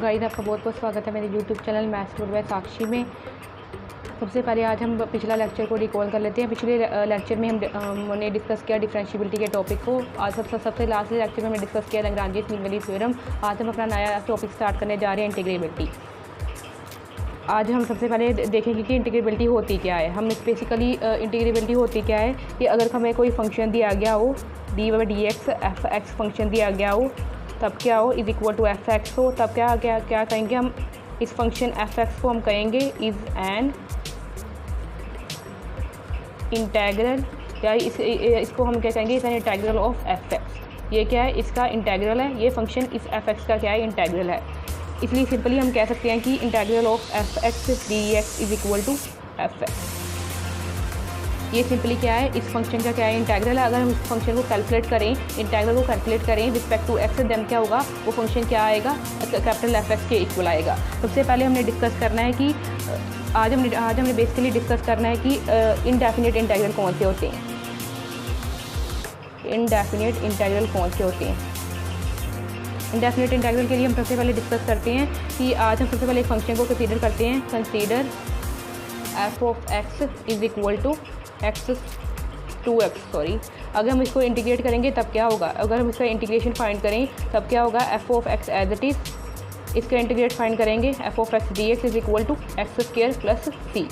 Guys, आपका बहुत बहुत स्वागत है मेरे यूट्यूब चैनल मैथ्स बाय साक्षी में। सबसे पहले आज हम पिछला लेक्चर को रिकॉल कर लेते हैं। पिछले लेक्चर में हमने डिस्कस किया डिफरेंशिएबिलिटी के टॉपिक को। आज सबसे लास्ट लेक्चर में हमने डिस्कस किया लैग्रांजेस मीन वैल्यू थ्योरम। आज हम अपना नया टॉपिक स्टार्ट करने जा रहे हैं, इंटीग्रेबिलिटी। आज हम सबसे पहले देखेंगे कि इंटीग्रेबिलिटी होती क्या है। हम बेसिकली इंटीग्रेबिलिटी होती क्या है कि अगर हमें कोई फंक्शन दिया गया हो, dy/dx एफ एक्स फंक्शन दिया गया हो, तब क्या हो is equal to f x हो, तब क्या क्या क्या कहेंगे हम, इस फंक्शन एफ एक्स को हम कहेंगे इज़ एन इंटेग्रल, या इसको हम क्या कहेंगे, इस an integral of f x. ये क्या है, इसका इंटेग्रल है, ये फंक्शन इस एफ एक्स का क्या है, इंटेग्रल है। इसलिए सिंपली हम कह सकते हैं कि integral of f x D x is equal to f x. ये सिंपली क्या है, इस फंक्शन का क्या है, इंटेग्रल है। अगर हम इस फंक्शन को कैलकुलेट करें, इंटेग्रल को कैलकुलेट करें रिस्पेक्ट टू एक्स, देन क्या होगा, वो फंक्शन क्या आएगा, कैपिटल एफ एक्स के इक्वल आएगा। सबसे पहले हमने डिस्कस करना है कि आज हमने बेसिकली डिस्कस करना है कि इनडेफिनिट इंटेग्रल कौन से होते हैं। इनडेफिनिट इंटेग्रल कौन से होते हैं। इंडेफिनिट इंटेग्रल के लिए हम सबसे पहले डिस्कस करते हैं कि आज हम सबसे पहले एक फंक्शन को कंसीडर करते हैं। Consider f of x is equal to x two x, sorry. अगर हम इसको इंटीग्रेट करेंगे तब क्या होगा, अगर हम इसका इंटीग्रेशन फाइंड करें तब क्या होगा, F of X as it is, इसका इंटीग्रेट फाइंड करेंगे F of x D x is equal to x square plus सी।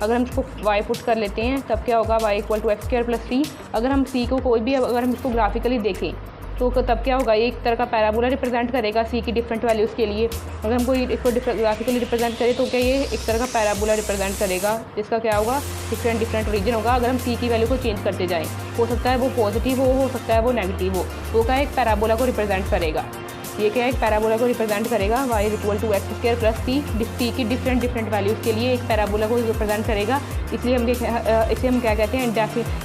अगर हम इसको वाई पुट कर लेते हैं तब क्या होगा, y equal to x square plus सी। अगर हम सी को कोई भी, अगर हम इसको ग्राफिकली देखें तो तब क्या होगा, ये एक तरह का पैराबोला रिप्रेजेंट करेगा सी की डिफरेंट वैल्यूज़ के लिए। अगर हम कोई इसको ग्राफिकली रिप्रेजेंट करें तो क्या ये एक तरह का पैराबोला रिप्रेजेंट करेगा, जिसका क्या होगा, डिफरेंट रीजन होगा। अगर हम सी की वैल्यू को चेंज करते जाएँ, हो सकता है वो पॉजिटिव हो सकता है वो नेगेटिव हो, वो क्या एक पैराबोला को रिप्रेजेंट करेगा। ये क्या है, एक पैराबोला को रिप्रेजेंट करेगा, y is equal to x square plus c की डिफरेंट वैल्यूज़ के लिए एक पैराबोला को रिप्रेजेंट करेगा। इसलिए हम क्या कहते हैं,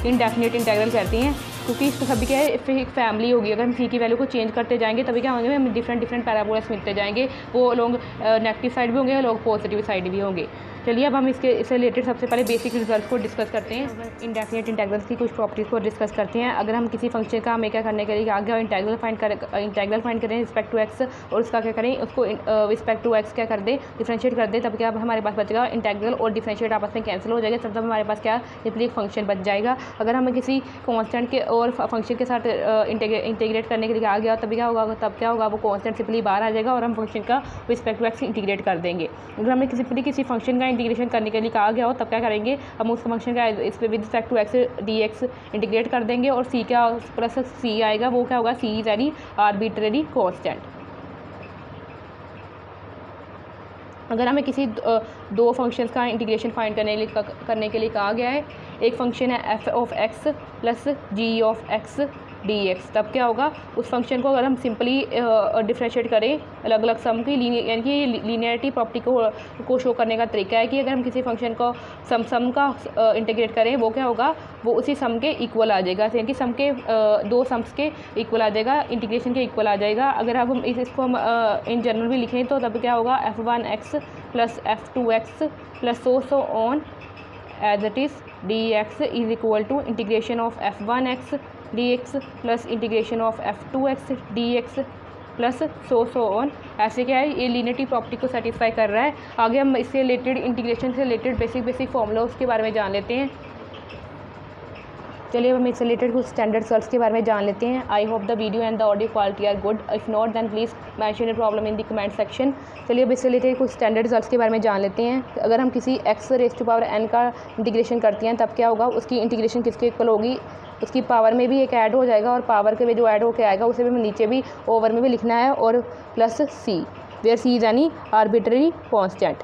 इंडेफिनिट इंटेग्रल कहते हैं, क्योंकि इसको सभी क्या है, फिर एक फैमिली होगी। अगर हम सी की वैल्यू को चेंज करते जाएंगे तभी क्या होंगे, हमें डिफरेंट पैराबोलास मिलते जाएंगे। वो लोग नेगेटिव साइड भी होंगे, लोग पॉजिटिव साइड भी होंगे। चलिए अब हम इससे रिलेटेड सबसे पहले बेसिक रिजल्ट को डिस्कस करते हैं। इंडेफिनिट इंटेग्रल्स की कुछ प्रॉपर्टीज़ को डिस्कस करते हैं। अगर हम किसी फंक्शन का हमें क्या करने के लिए आगे इंटेग्रल फाइंड करें रिस्पेक्ट टू एक्स, और उसका क्या करें, उसको रिस्पेक्ट टू एक्स क्या कर दे, डिफरेंशिएट कर दे, तब क्या हमारे पास बचेगा, इंटेग्रल और डिफरेंशिएट आपस में कैंसिल हो जाएगा, तब हमारे पास क्या सिंपली एक फंक्शन बच जाएगा। अगर हमें किसी कॉन्स्टेंट के और फंक्शन के साथ इंटीग्रेट करने के लिए आ गया तब क्या होगा, वो कॉन्स्टेंट सिंपली बाहर आ जाएगा और हम फंक्शन का रिस्पेक्ट टू एक्स इंटीग्रेट कर देंगे। अगर हमें किसी फंक्शन का इंटीग्रेशन करने के लिए कहा गया हो तब क्या करेंगे, हम उस फंक्शन का इस पर with respect to x D x integrate कर देंगे, और सी क्या प्लस सी आएगा, वो क्या होगा, सी इज एनी आर्बिट्रेरी कांस्टेंट। अगर हमें किसी दो फंक्शंस का इंटीग्रेशन फाइंड करने के लिए कहा गया है, एक फंक्शन है f of x plus g of x D x, तब क्या होगा, उस फंक्शन को अगर हम सिंपली डिफरेंशिएट करें अलग अलग सम की, यानी कि लीनियरिटी प्रॉपर्टी को शो करने का तरीका है कि अगर हम किसी फंक्शन को सम का इंटीग्रेट करें, वो क्या होगा, वो उसी सम के इक्वल आ जाएगा, यानी कि सम के दो सम्स के इक्वल आ जाएगा, इंटीग्रेशन के इक्वल आ जाएगा। अगर अब हम इसको हम इन जनरल भी लिखें तो तब क्या होगा, f1 x plus f2 x plus so on as it is d x is equal to integration of f1 x D x plus integration of f2 x D x plus so on. ऐसे क्या है, ये linearity property को satisfy कर रहा है। आगे हम इससे रिलेटेड, इंटीग्रेशन से रिलेटेड बेसिक फॉर्मूला उसके बारे में जान लेते हैं। चलिए हम इससे रिलेटेड कुछ स्टैंडर्ड सॉल्व्स के बारे में जान लेते हैं। I hope the video and the audio quality are good, if not then please mention your problem in the comment section. चलिए अब इससे रिलेटेड कुछ स्टैंडर्ड सॉल्व्स के बारे में जान लेते हैं। अगर हम किसी x raise to power n का इंटीग्रेशन करते हैं तब क्या होगा, उसकी इंटीग्रेशन किसके इक्वल होगी, उसकी पावर में भी एक ऐड हो जाएगा, और पावर के में जो ऐड होकर आएगा उसे भी हमें नीचे भी ओवर में भी लिखना है, और plus c where c is any arbitrary constant,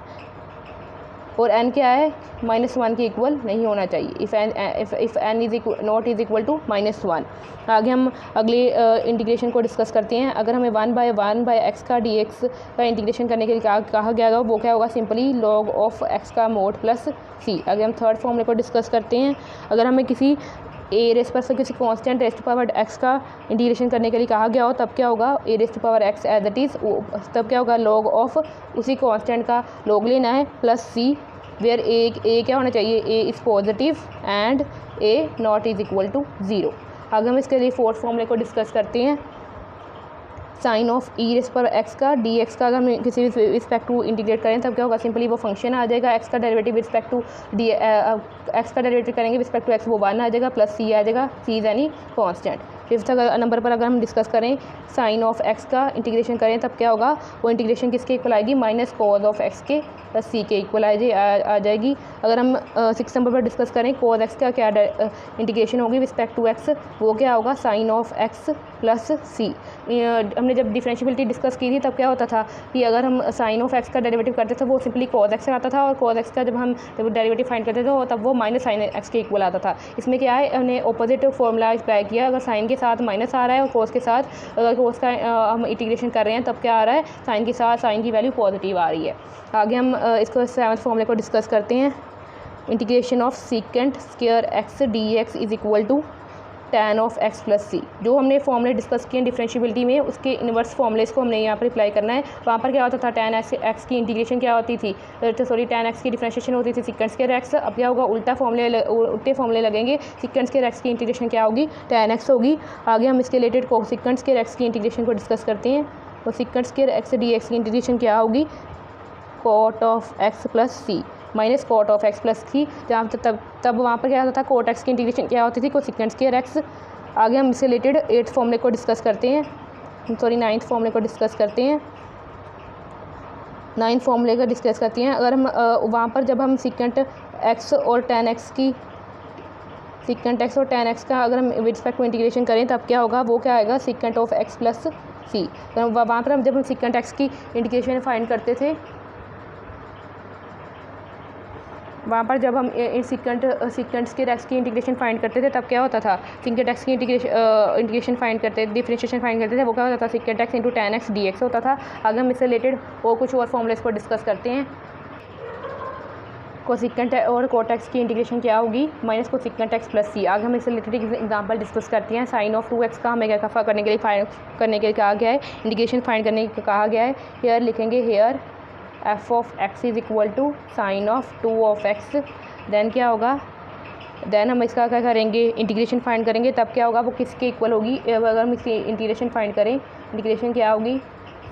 और n क्या है, -1 के इक्वल नहीं होना चाहिए, if n is not is equal to -1। आगे हम अगले इंटीग्रेशन को डिस्कस करते हैं। अगर हमें 1/x का dx का इंटीग्रेशन करने के लिए कहा गया होगा, वो क्या होगा, सिंपली log ऑफ x का मोड प्लस c। आगे हम थर्ड फॉर्मूले को डिस्कस करते हैं। अगर हमें किसी ए रेस पर से किसी constant raise to power x का इंटीग्रेशन करने के लिए कहा गया हो तब क्या होगा, a raise to power x as it is, तब क्या होगा, लॉग ऑफ उसी कॉन्स्टेंट का लॉग लेना है प्लस सी, वेयर ए क्या होना चाहिए, a is positive and a not is equal to 0। आगे हम इसके लिए फोर्थ फॉर्मूले को डिस्कस करते हैं। साइन ऑफ ई रेस पर एक्स का डी एक्स का अगर हम किसी भी रिस्पेक्ट टू इंटीग्रेट करें तब क्या होगा, सिंपली वो फंक्शन आ जाएगा। एक्स का derivative respect to d x का डेरिवेटिव करेंगे रिस्पेक्ट टू एक्स, वो 1 आ जाएगा, प्लस सी आ जाएगा, c is any constant. Fifth number पर अगर हम डिस्कस करें साइन ऑफ एक्स का इंटीग्रेशन करें तब क्या होगा, वो इंटीग्रेशन किसके इक्वल आएगी, माइनस कॉज ऑफ एक्स के प्लस सी के इक्वल आ जाएगी। अगर हम 6 नंबर पर डिस्कस करें कॉज एक्स का क्या इंटीग्रेशन होगी रिस्पेक्ट टू एक्स, वो क्या होगा, साइन ऑफ एक्स प्लस सी। हमने जब डिफरेंशियबिलिटी डिस्कस की थी तब क्या होता था कि अगर हम साइन ऑफ एक्स का डेरिवेटिव करते थे वो सिंपली कॉज एक्स आता था, और कॉज एक्स का जब हम डेरिवेटिव फाइंड करते थे तब वो माइनस साइन एक्स के इक्वल आता था। इसमें क्या है, हमने ऑपोजिट फॉर्मूला अप्लाई किया। अगर साइन के साथ माइनस आ रहा है और कॉस के साथ अगर कॉस का हम इंटीग्रेशन कर रहे हैं तब क्या आ रहा है, साइन के साथ साइन की वैल्यू पॉजिटिव आ रही है। आगे हम इसको 7th फॉर्मूले को डिस्कस करते हैं। Integration of secant square x D x is equal to tan of x plus c. जो हमने फॉर्मूले डिस्कस किए डिफरेंशियबिलिटी में उसके इन्वर्स फॉर्मूलेस को हमने यहाँ पर अप्लाई करना है। वहाँ पर क्या होता था, tan एक्स की इंटीग्रेशन क्या होती थी, tan एक्स की डिफरेंशिएशन होती थी सीकेंट स्क्वायर एक्स। अब क्या होगा, उल्टे फॉर्मूले लगेंगे, सीकेंट स्क्वायर एक्स की इंटीग्रेशन क्या होगी, tan एक्स होगी। आगे हम इसके रिलेटेड सीकेंट स्क्वायर एक्स की इंटीग्रेशन को डिस्कस करते हैं। और secant square x D x की इंटीग्रेशन क्या होगी, cot of x plus c minus cot of x plus c. जहाँ तब वहाँ पर क्या होता था, कोट एक्स की इंटीग्रेशन क्या होती थी, कोसेकेंट स्क्वायर एक्स। आगे हम इससे रिलेटेड 8th फॉर्मूले को डिस्कस करते हैं, 9th फॉर्मूले को डिस्कस करते हैं। 9th फॉर्मूले का डिस्कस करते हैं। अगर हम वहाँ पर जब हम सीकेंट एक्स और tan एक्स की सीकेंट एक्स और tan एक्स का अगर हम विद रिस्पेक्ट टू इंटीग्रेशन करें तब क्या होगा, वो क्या आएगा, सीकेंट ऑफ एक्स प्लस सी। वहाँ पर जब हम सीकेंट एक्स की इंटीग्रेशन फाइंड करते थे, वहाँ पर जब हम सीकेंट स्क्वायर एक्स की इंटीग्रेशन फाइंड करते थे तब क्या होता था, सीकेंट एक्स की इंटीग्रेशन फाइंड करते डिफरेंशिएशन फाइंड करते थे, वो क्या होता था, secant x into tan x D x होता था। आगे हम इससे रिलेटेड और कुछ और फॉर्मूलेस को डिस्कस करते हैं। कोसेकेंट और कोट एक्स की इंटीग्रेशन क्या होगी, माइनस कोसेकेंट एक्स प्लस सी। आगे हम इससे रिलेटेड एग्जांपल डिस्कस करते हैं। साइन ऑफ 2x का हमें क्या करने के लिए कहा गया है, इंटीग्रेशन फाइंड करने के कहा गया है। हेयर लिखेंगे, here f of x is equal to sine of 2 of x. Then क्या होगा, देन हम इसका क्या करेंगे, इंटीग्रेशन फाइंड करेंगे तब क्या होगा, वो किसके इक्वल होगी। अगर हम इसकी इंटीग्रेशन फाइंड करें, इंटीग्रेशन क्या होगी,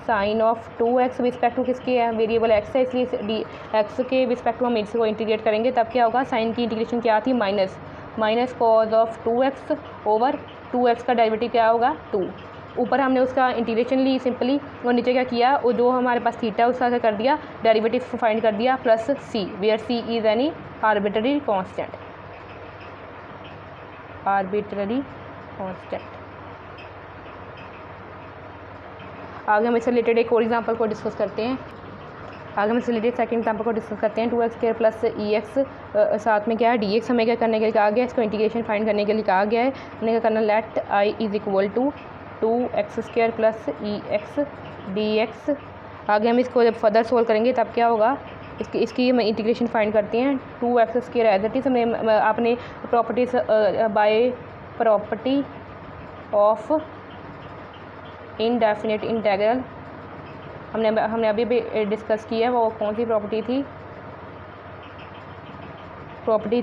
sign of 2x respect to किसके है, वेरिएबल x है, इसलिए डी एक्स के रिस्पेक्ट टू हम इसको इंटीग्रेट करेंगे तब क्या होगा, साइन की इंटीग्रेशन क्या थी, minus cos of 2x over 2x का डेरिवेटिव क्या होगा, 2। ऊपर हमने उसका इंटीग्रेशन ली सिंपली, और नीचे क्या किया, वो जो हमारे पास थीटा उसका क्या कर दिया, डेरिवेटिव फाइंड कर दिया, plus c, where c is any arbitrary constant. आगे हम इससे रिलेटेड एक और एग्जांपल को डिस्कस करते हैं। आगे हम इससे रिलेटेड सेकंड एग्जांपल को डिस्कस करते हैं। 2x स्क्वायर प्लस EX साथ में क्या है, DX हमें क्या करने के लिए कहा गया है, इसको इंटीग्रेशन फाइंड करने के लिए कहा गया है। हमने क्या करना, let I is equal to 2x square plus EX DX। आगे हम इसको जब फर्दर सोल्व करेंगे तब क्या होगा, इसकी हम इंटीग्रेशन फाइंड करते हैं। 2x square as it is, हमें आपने properties by property of indefinite integral हमने अभी भी डिस्कस किया है। वो कौन सी प्रॉपर्टी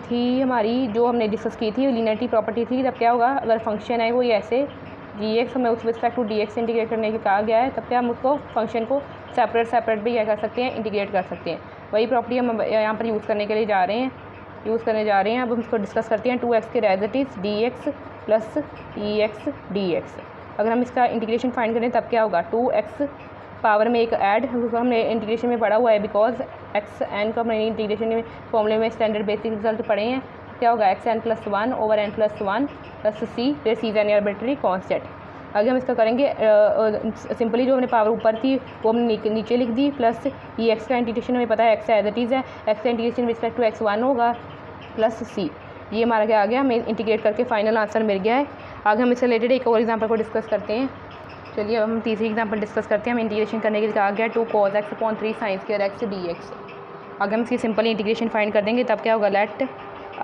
थी हमारी, जो हमने डिस्कस की थी, लीनियरिटी प्रॉपर्टी थी। तब क्या होगा, अगर फंक्शन है वो ये ऐसे gx हमें उस रिस्पेक्ट टू dx इंटीग्रेट करने के कहा गया है, तब क्या हम उसको फंक्शन को सेपरेट भी क्या कर सकते हैं, इंटीग्रेट कर सकते हैं। वही प्रॉपर्टी हम यहाँ पर यूज़ करने जा रहे हैं। अब हम इसको डिस्कस करते हैं। 2x के as it is dx plus EX dx। अगर हम इसका इंटीग्रेशन फाइंड करें तब क्या होगा, 2x पावर में एक ऐड, हमने इंटीग्रेशन में पढ़ा हुआ है, बिकॉज एक्स एन को हमने इंटीग्रेशन में फॉर्मूले में स्टैंडर्ड बेसिक रिजल्ट पढ़े हैं। क्या होगा, xn plus 1 over n plus 1 plus c, फिर सी एन आर्बिट्ररी कांस्टेंट। आगे हम इसका करेंगे, सिंपली जो हमने पावर ऊपर थी वो हमने नीचे लिख दी, प्लस ये एक्स का इंटीग्रेशन हमें पता है एक्स एज इट इज़ है, एक्स का इंटीग्रेशन रिस्पेक्ट टू x1 होगा प्लस सी। ये हमारा क्या आ गया, हमें इंटीग्रेट करके फाइनल आंसर मिल गया है। आगे हम इससे रिलेटेड एक और एग्जाम्पल को डिस्कस करते हैं। चलिए अब हम तीसरी एग्जांपल डिस्कस करते हैं। हम इंटीग्रेशन करने के लिए कहा गया 2 cos x upon 3 sin square x dx। अगर हम इसकी सिंपल इंटीग्रेशन फाइंड कर देंगे तब क्या होगा, let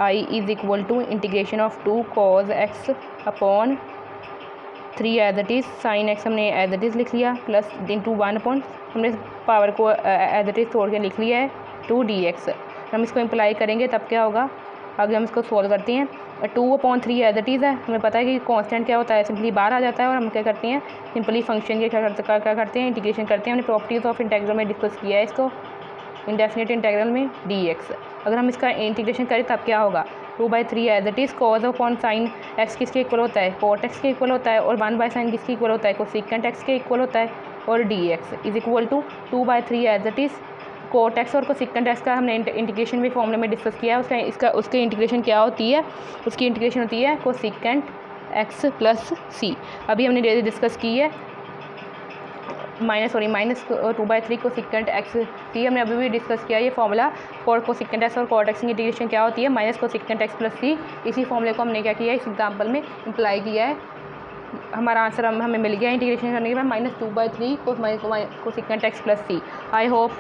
I is equal to integration of 2 cos x upon 3 as it is sin x हमने एज इट इज़ लिख लिया, प्लस इंटू 1 अपॉन हमने पावर को एज इट इज़ तोड़ के लिख लिया है 2 dx। हम इसको इम्प्लाई करेंगे तब क्या होगा, आगे हम इसको सॉल्व करते हैं। 2/3 एज इट इज़ है। हमें पता है कि कांस्टेंट क्या होता है, सिंपली बाहर आ जाता है और हम क्या करते हैं, सिंपली फंक्शन के क्या करते हैं, इंटीग्रेशन करते हैं। हमने प्रॉपर्टीज़ ऑफ इंटीग्रल में डिस्कस किया है इसको, इंडेफिनिट इंटीग्रल में dx। अगर हम इसका इंटीग्रेशन करें तब क्या होगा, 2/3 as it is cos upon sine x किसके इक्वल होता है, कॉट एक्स के इक्वल होता है, और 1/sin किसके इक्वल होता है, कोसेकेंट एक्स के इक्वल होता है, और dx is equal to 2/3 as it is cot x और कोसेकेंट एक्स का हमने इंटीग्रेशन भी फॉर्मूले में डिस्कस किया है। उसकी इंटीग्रेशन क्या होती है, उसकी इंटीग्रेशन होती है कोसेकेंट एक्स प्लस सी। अभी हमने डिस्कस की है माइनस 2/3 कोसेकेंट एक्स सी हमने अभी भी डिस्कस किया। ये फॉर्मूला फॉर कोसेकेंट एक्स और कॉट एक्स की इंटीग्रेशन क्या होती है, माइनस कोसेकेंट एक्स प्लस सी। इसी फॉर्मूले को हमने क्या किया है, इस एग्जाम्पल में अप्लाई किया है। हमारा आंसर हमें मिल गया इंटीग्रेशन करने के बाद -2/3 cosecant x plus c. I hope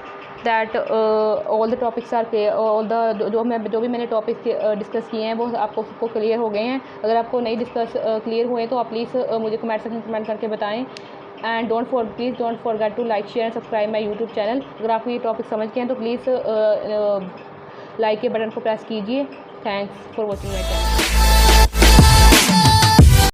that all the topics are clear, all the जो भी मैंने टॉपिक्स डिस्कस किए हैं वो आपको सबको क्लियर हो गए हैं। अगर आपको नहीं डिस्कस क्लियर हुए तो आप प्लीज़ मुझे कमेंट सेक्शन में कमेंट करके बताएं। And please don't forget to like share and subscribe my YouTube channel. अगर आपको ये टॉपिक समझ गए हैं तो प्लीज़ लाइक के बटन को प्रेस कीजिए। Thanks for watching my channel.